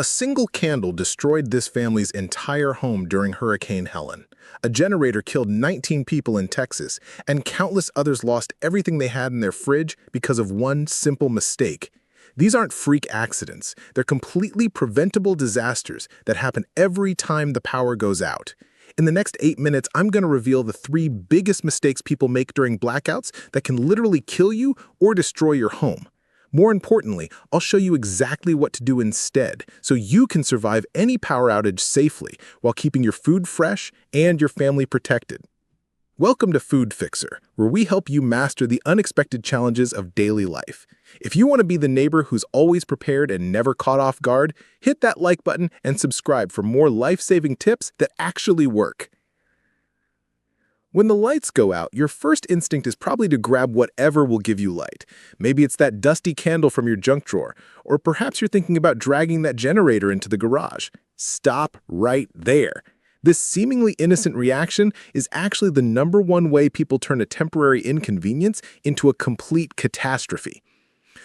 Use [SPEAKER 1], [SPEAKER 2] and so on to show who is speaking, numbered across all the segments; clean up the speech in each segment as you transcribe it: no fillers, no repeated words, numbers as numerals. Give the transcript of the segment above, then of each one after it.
[SPEAKER 1] A single candle destroyed this family's entire home during Hurricane Helen. A generator killed 19 people in Texas, and countless others lost everything they had in their fridge because of one simple mistake. These aren't freak accidents. They're completely preventable disasters that happen every time the power goes out. In the next 8 minutes, I'm going to reveal the 3 biggest mistakes people make during blackouts that can literally kill you or destroy your home. More importantly, I'll show you exactly what to do instead so you can survive any power outage safely while keeping your food fresh and your family protected. Welcome to Food Fixer, where we help you master the unexpected challenges of daily life. If you want to be the neighbor who's always prepared and never caught off guard, hit that like button and subscribe for more life-saving tips that actually work. When the lights go out, your first instinct is probably to grab whatever will give you light. Maybe it's that dusty candle from your junk drawer, or perhaps you're thinking about dragging that generator into the garage. Stop right there. This seemingly innocent reaction is actually the #1 way people turn a temporary inconvenience into a complete catastrophe.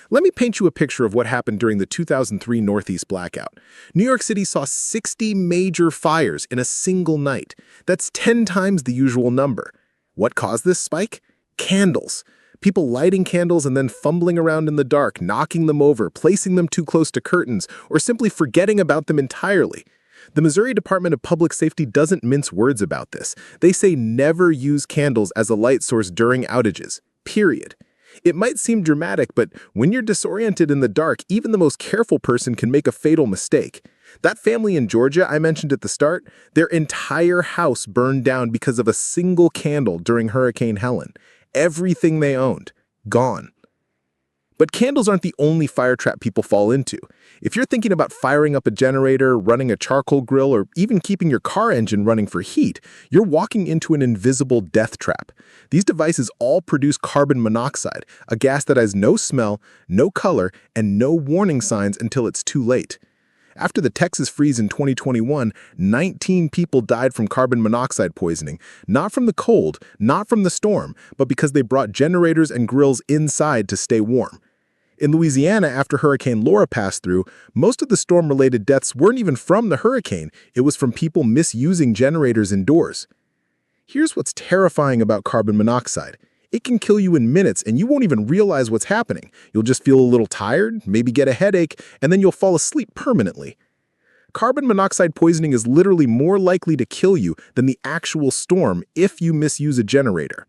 [SPEAKER 1] Let me paint you a picture of what happened during the 2003 Northeast blackout. New York City saw 60 major fires in a single night. That's 10 times the usual number. What caused this spike? Candles. People lighting candles and then fumbling around in the dark, knocking them over, placing them too close to curtains, or simply forgetting about them entirely. The Missouri Department of Public Safety doesn't mince words about this. They say never use candles as a light source during outages, period. It might seem dramatic, but when you're disoriented in the dark, even the most careful person can make a fatal mistake. That family in Georgia I mentioned at the start, their entire house burned down because of a single candle during Hurricane Helen. Everything they owned, gone. But candles aren't the only fire trap people fall into. If you're thinking about firing up a generator, running a charcoal grill, or even keeping your car engine running for heat, you're walking into an invisible death trap. These devices all produce carbon monoxide, a gas that has no smell, no color, and no warning signs until it's too late. After the Texas freeze in 2021, 19 people died from carbon monoxide poisoning, not from the cold, not from the storm, but because they brought generators and grills inside to stay warm. In Louisiana, after Hurricane Laura passed through, most of the storm-related deaths weren't even from the hurricane. It was from people misusing generators indoors. Here's what's terrifying about carbon monoxide. It can kill you in minutes, and you won't even realize what's happening. You'll just feel a little tired, maybe get a headache, and then you'll fall asleep permanently. Carbon monoxide poisoning is literally more likely to kill you than the actual storm if you misuse a generator.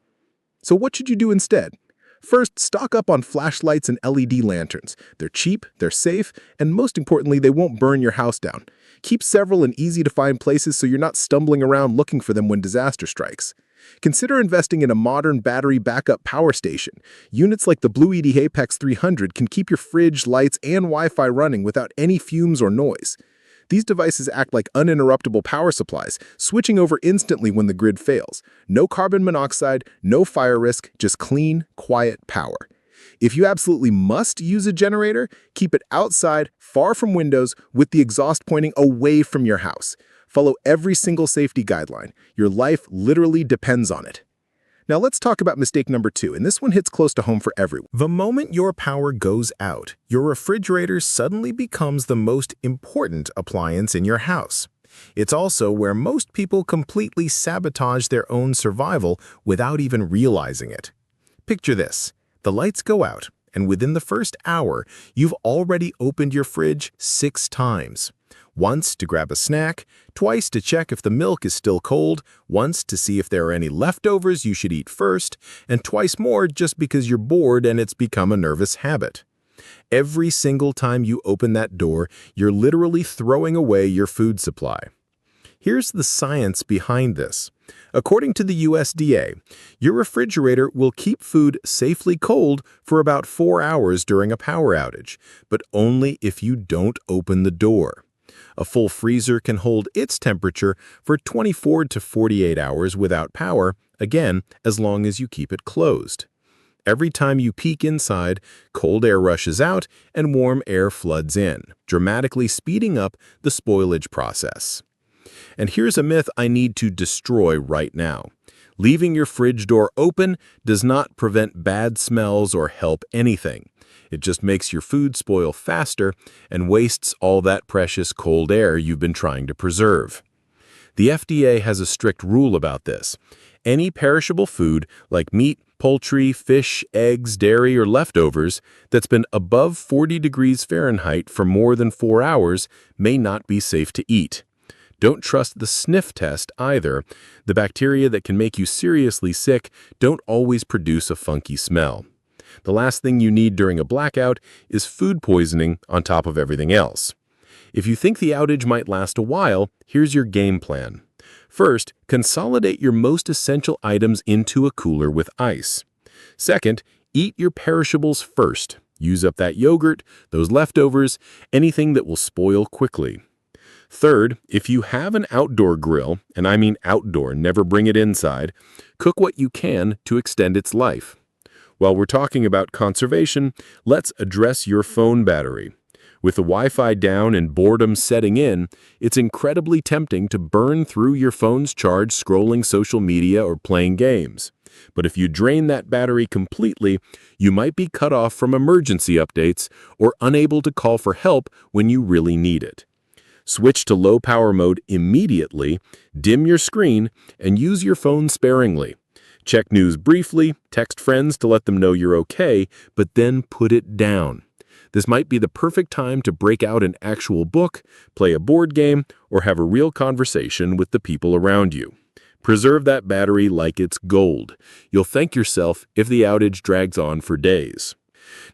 [SPEAKER 1] So what should you do instead? First, stock up on flashlights and LED lanterns. They're cheap, they're safe, and most importantly, they won't burn your house down. Keep several in easy-to-find places so you're not stumbling around looking for them when disaster strikes. Consider investing in a modern battery backup power station. Units like the Blue ED Apex 300 can keep your fridge, lights, and Wi-Fi running without any fumes or noise. These devices act like uninterruptible power supplies, switching over instantly when the grid fails. No carbon monoxide, no fire risk, just clean, quiet power. If you absolutely must use a generator, keep it outside, far from windows, with the exhaust pointing away from your house. Follow every single safety guideline. Your life literally depends on it. Now let's talk about mistake number 2, and this one hits close to home for everyone. The moment your power goes out, your refrigerator suddenly becomes the most important appliance in your house. It's also where most people completely sabotage their own survival without even realizing it. Picture this. The lights go out, and within the first hour, you've already opened your fridge 6 times. Once to grab a snack, twice to check if the milk is still cold, once to see if there are any leftovers you should eat first, and twice more just because you're bored and it's become a nervous habit. Every single time you open that door, you're literally throwing away your food supply. Here's the science behind this. According to the USDA, your refrigerator will keep food safely cold for about 4 hours during a power outage, but only if you don't open the door. A full freezer can hold its temperature for 24 to 48 hours without power, again, as long as you keep it closed. Every time you peek inside, cold air rushes out and warm air floods in, dramatically speeding up the spoilage process. And here's a myth I need to destroy right now.
[SPEAKER 2] Leaving your fridge door open does not prevent bad smells or help anything. It just makes your food spoil faster and wastes all that precious cold air you've been trying to preserve. The FDA has a strict rule about this. Any perishable food, like meat, poultry, fish, eggs, dairy, or leftovers, that's been above 40 degrees Fahrenheit for more than 4 hours may not be safe to eat. Don't trust the sniff test either. The bacteria that can make you seriously sick don't always produce a funky smell. The last thing you need during a blackout is food poisoning on top of everything else. If you think the outage might last a while, here's your game plan. First, consolidate your most essential items into a cooler with ice. Second, eat your perishables first. Use up that yogurt, those leftovers, anything that will spoil quickly. Third, if you have an outdoor grill, and I mean outdoor, never bring it inside, cook what you can to extend its life. While we're talking about conservation, let's address your phone battery. With the Wi-Fi down and boredom setting in, it's incredibly tempting to burn through your phone's charge scrolling social media or playing games. But if you drain that battery completely, you might be cut off from emergency updates or unable to call for help when you really need it. Switch to low power mode immediately, dim your screen, and use your phone sparingly. Check news briefly, text friends to let them know you're okay, but then put it down. This might be the perfect time to break out an actual book, play a board game, or have a real conversation with the people around you. Preserve that battery like it's gold. You'll thank yourself if the outage drags on for days.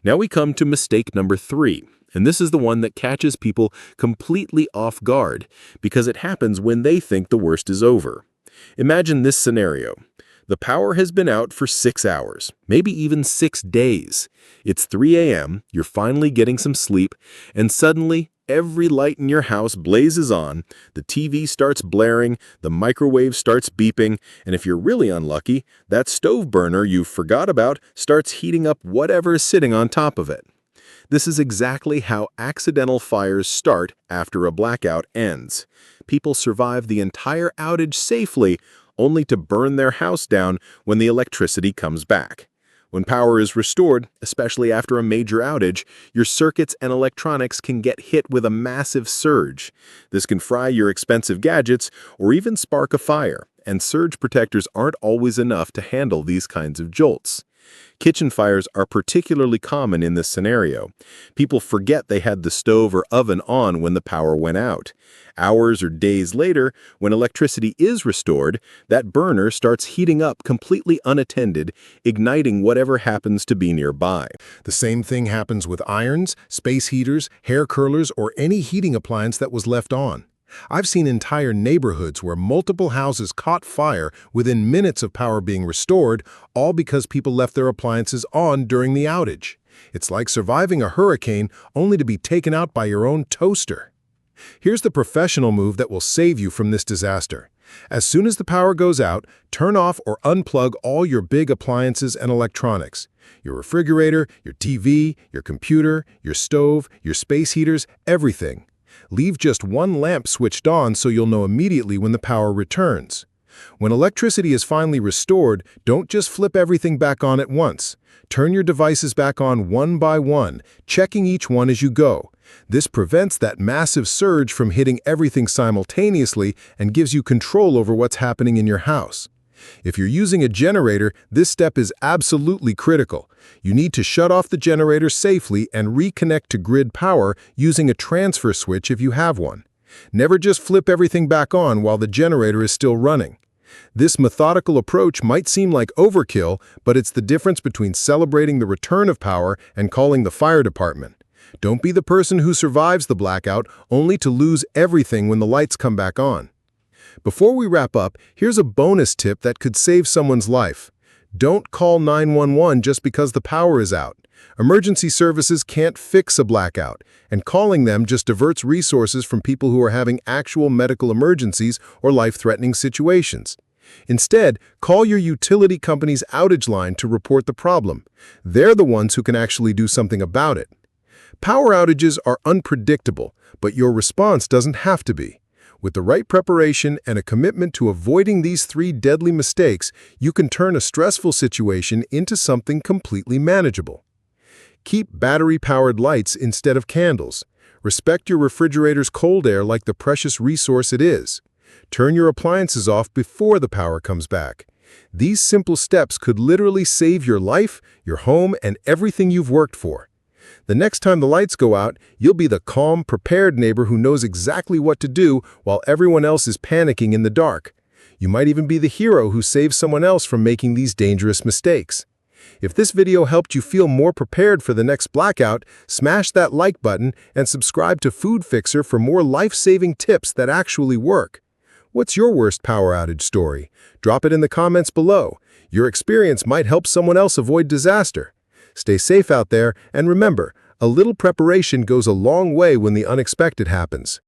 [SPEAKER 2] Now we come to mistake number 3. And this is the one that catches people completely off guard because it happens when they think the worst is over. Imagine this scenario. The power has been out for 6 hours, maybe even 6 days. It's 3 a.m., you're finally getting some sleep, and suddenly every light in your house blazes on, the TV starts blaring, the microwave starts beeping, and if you're really unlucky, that stove burner you forgot about starts heating up whatever is sitting on top of it. This is exactly how accidental fires start after a blackout ends. People survive the entire outage safely, only to burn their house down when the electricity comes back. When power is restored, especially after a major outage, your circuits and electronics can get hit with a massive surge. This can fry your expensive gadgets or even spark a fire, and surge protectors aren't always enough to handle these kinds of jolts. Kitchen fires are particularly common in this scenario. People forget they had the stove or oven on when the power went out. Hours or days later, when electricity is restored, that burner starts heating up completely unattended, igniting whatever happens to be nearby.
[SPEAKER 1] The same thing happens with irons, space heaters, hair curlers, or any heating appliance that was left on. I've seen entire neighborhoods where multiple houses caught fire within minutes of power being restored, all because people left their appliances on during the outage. It's like surviving a hurricane only to be taken out by your own toaster. Here's the professional move that will save you from this disaster. As soon as the power goes out, turn off or unplug all your big appliances and electronics. Your refrigerator, your TV, your computer, your stove, your space heaters, everything. Leave just one lamp switched on so you'll know immediately when the power returns. When electricity is finally restored, don't just flip everything back on at once. Turn your devices back on one by one, checking each one as you go. This prevents that massive surge from hitting everything simultaneously and gives you control over what's happening in your house. If you're using a generator, this step is absolutely critical. You need to shut off the generator safely and reconnect to grid power using a transfer switch if you have one. Never just flip everything back on while the generator is still running. This methodical approach might seem like overkill, but it's the difference between celebrating the return of power and calling the fire department. Don't be the person who survives the blackout only to lose everything when the lights come back on. Before we wrap up, here's a bonus tip that could save someone's life. Don't call 911 just because the power is out. Emergency services can't fix a blackout, and calling them just diverts resources from people who are having actual medical emergencies or life-threatening situations. Instead, call your utility company's outage line to report the problem. They're the ones who can actually do something about it. Power outages are unpredictable, but your response doesn't have to be. With the right preparation and a commitment to avoiding these 3 deadly mistakes, you can turn a stressful situation into something completely manageable. Keep battery-powered lights instead of candles. Respect your refrigerator's cold air like the precious resource it is. Turn your appliances off before the power comes back. These simple steps could literally save your life, your home, and everything you've worked for. The next time the lights go out, you'll be the calm, prepared neighbor who knows exactly what to do while everyone else is panicking in the dark. You might even be the hero who saves someone else from making these dangerous mistakes. If this video helped you feel more prepared for the next blackout, smash that like button and subscribe to Food Fixer for more life-saving tips that actually work. What's your worst power outage story? Drop it in the comments below. Your experience might help someone else avoid disaster. Stay safe out there, and remember, a little preparation goes a long way when the unexpected happens.